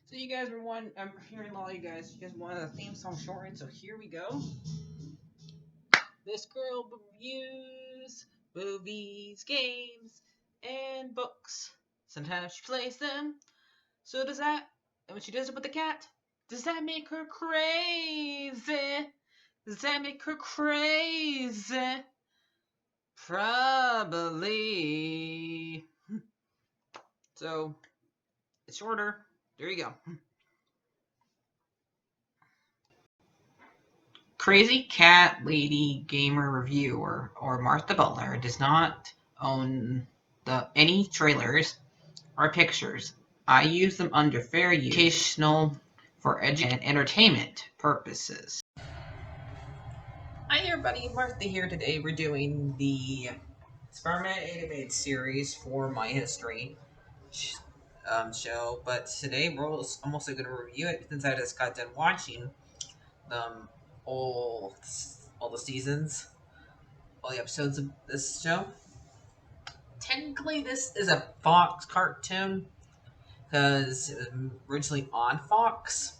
So you guys were one. I'm hearing a lot of you guys. You guys wanted a theme song shortened, so here we go. This girl reviews movies, games, and books. Sometimes she plays them. So does that? And when she does it with the cat, does that make her crazy? Does that make her crazy? Probably. So it's shorter. There you go. CrazyCatLady Gamer Reviewer or Martha Butler does not own any trailers or pictures. I use them under fair use, educational, for education and entertainment purposes. Hi everybody, Martha here. Today we're doing the Spider-Man animated series for My History show, but today we're almost going to review it since I just got done watching um, all the seasons, all the episodes of this show. Technically, this is a Fox cartoon because it was originally on Fox.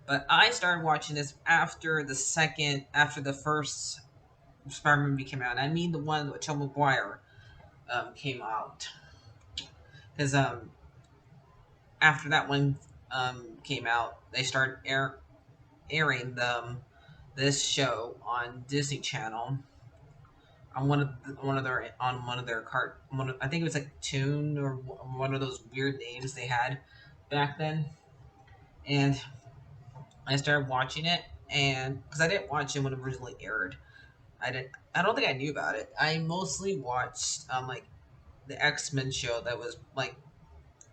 But I started watching this after the first Spider-Man movie came out. I mean the one with Tobey Maguire came out. Because after that one came out, they started airing this show on Disney Channel on one of their I think it was like Toon or one of those weird names they had back then, and I started watching it, and because I didn't watch it when it originally aired, I don't think I knew about it. I mostly watched like the X-Men show that was like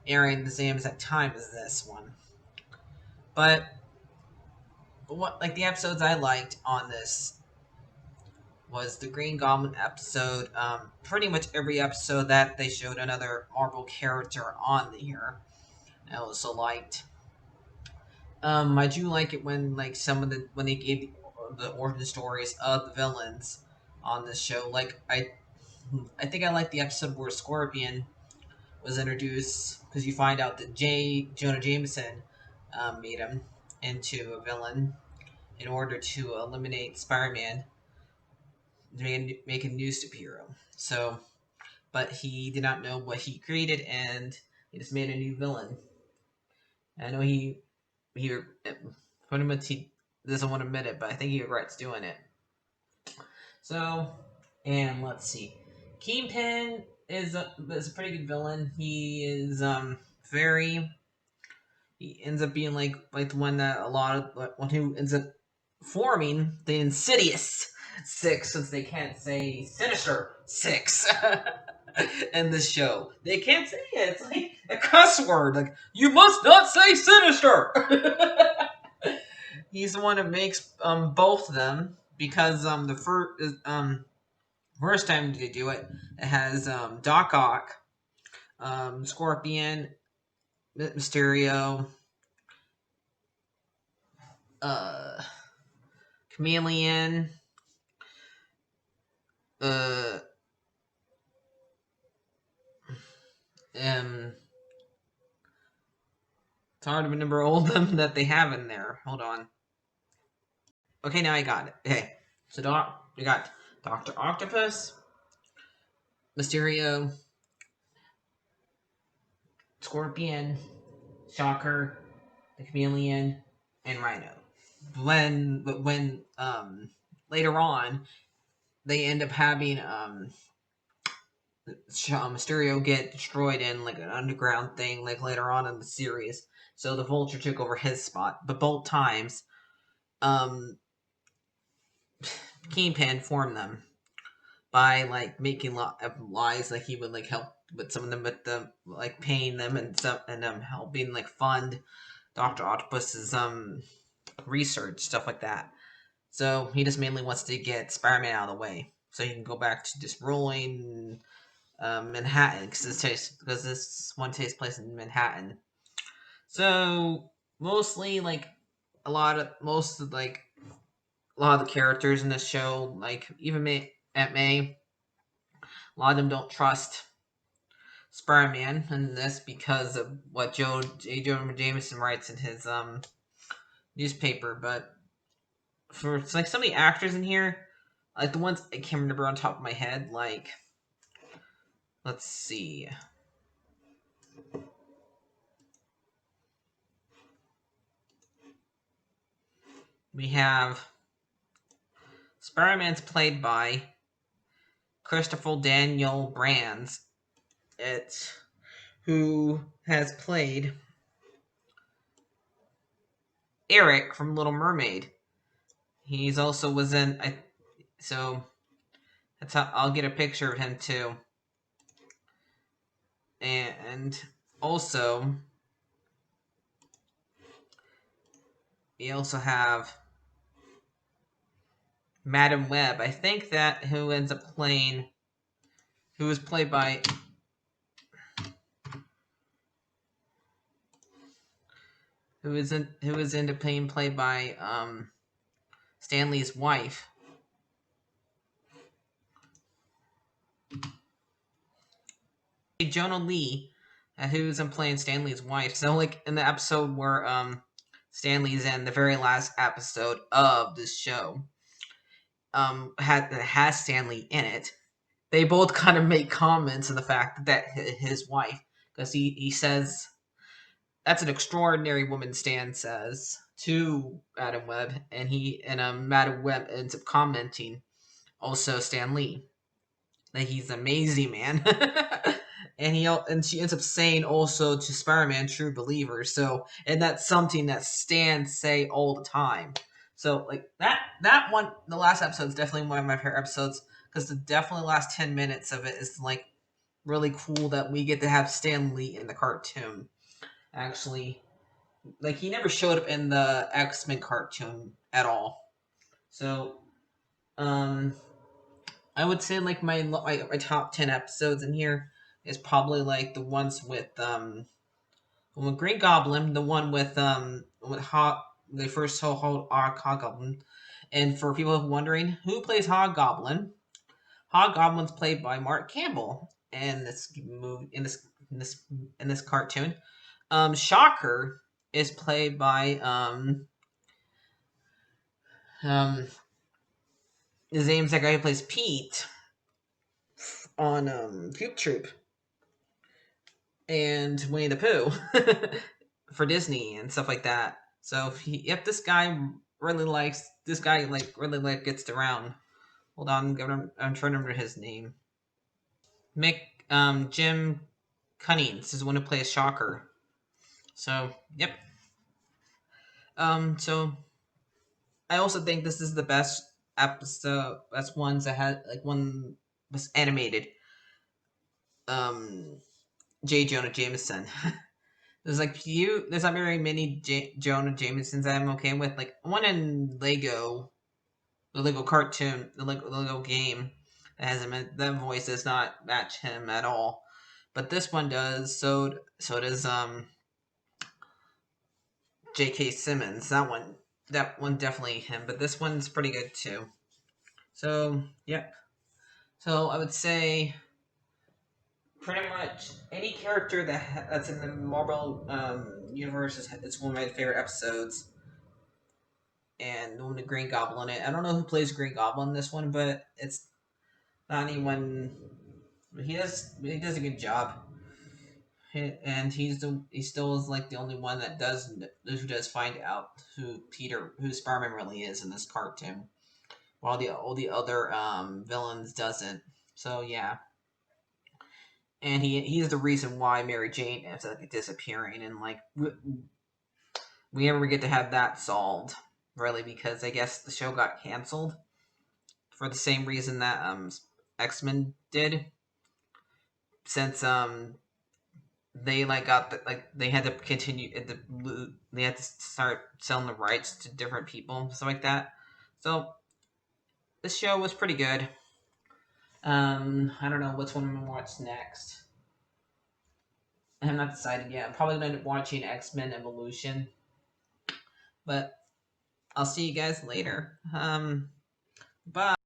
airing the same exact time as this one, but what like the episodes I liked on this was the Green Goblin episode. Pretty much every episode that they showed another Marvel character on here, I also liked. I do like it when like when they gave the origin stories of the villains on this show. Like I think I like the episode where Scorpion was introduced because you find out that Jonah Jameson made him into a villain in order to eliminate Spider-Man, make a new superhero. So, but he did not know what he created, and he just made a new villain. I know he pretty much he doesn't want to admit it, but I think he regrets doing it. So, and let's see, Kingpin is a pretty good villain. He is very. He ends up being like the one that a lot of one who ends up forming the Insidious Six, since they can't say Sinister Six in this show. They can't say it. It's like a cuss word. Like, you must not say Sinister. He's the one that makes both of them because the first time they do it, it has Doc Ock, Scorpion, Mysterio, uh, Chameleon, uh, it's hard to remember all of them that they have in there. Hold on. Okay, now I got it. Hey, so we got Doctor Octopus, Mysterio, Scorpion, Shocker, the Chameleon, and Rhino. When later on they end up having Mysterio get destroyed in like an underground thing like later on in the series. So the Vulture took over his spot, but both times, um, Kingpin formed them by like making lies, like he would like help with some of them, with them like paying them and stuff, and helping like fund Doctor Octopus's research, stuff like that. So he just mainly wants to get Spider-Man out of the way, so he can go back to just ruling Manhattan, because this one takes place in Manhattan. So mostly like a lot of the characters in this show, like even Aunt May, a lot of them don't trust Spider-Man in this because of what J. Jonah Jameson writes in his newspaper. But for like some of the actors in here, like the ones I can't remember on top of my head, like let's see. We have Spider-Man's played by Christopher Daniel Brands, who has played Eric from Little Mermaid. He's also was in so that's how I'll get a picture of him too. And also we also have Madam Web. I think that who ends up playing who was played by who is end up being played by Stanley's wife. Jonah Lee, who's playing Stanley's wife. So like in the episode where Stanley's in the very last episode of this show, has Stanley in it. They both kind of make comments on the fact that his wife, because he says that's an extraordinary woman. Stan says to Madam Web, and Madam Web ends up commenting also Stan Lee that he's amazing, man. and she ends up saying also to Spider-Man, true believer. So, and that's something that Stan say all the time. So like that one, the last episode is definitely one of my favorite episodes because the definitely last 10 minutes of it is like really cool that we get to have Stan Lee in the cartoon. Actually, like he never showed up in the X-Men cartoon at all. So, I would say like my top 10 episodes in here is probably like the ones with Green Goblin, the one with they first saw Hobgoblin. And for people wondering who plays Hobgoblin, Hobgoblin's played by Mark Campbell in this movie in this cartoon. Shocker is played by his name's that guy who plays Pete on Coop Troop and Winnie the Pooh for Disney and stuff like that. So this guy really gets around. Hold on, I'm trying to remember his name. Jim Cunnings is the one who plays Shocker. So yep. So I also think this is the best episode. That's ones that had like one was animated. J. Jonah Jameson. There's not very many Jonah Jamesons that I'm okay with. Like one in Lego, the Lego cartoon, the Lego game that has him. That voice does not match him at all, but this one does. So does J.K. Simmons. That one definitely him. But this one's pretty good too. So yep. So I would say pretty much any character that's in the Marvel universe is one of my favorite episodes. And the one with Green Goblin in it. I don't know who plays Green Goblin in this one, but it's not anyone. He does a good job, and he still is like the only one that who does find out who Spider-Man really is in this cartoon, while all the other villains doesn't. So yeah. And he's the reason why Mary Jane ends up disappearing, and like we never get to have that solved, really, because I guess the show got canceled for the same reason that X-Men did, since they they had to continue they had to start selling the rights to different people and stuff like that. So this show was pretty good. I don't know which one I'm gonna watch next. I'm not decided yet. I'm probably gonna end up watching X-Men Evolution, but I'll see you guys later. Bye.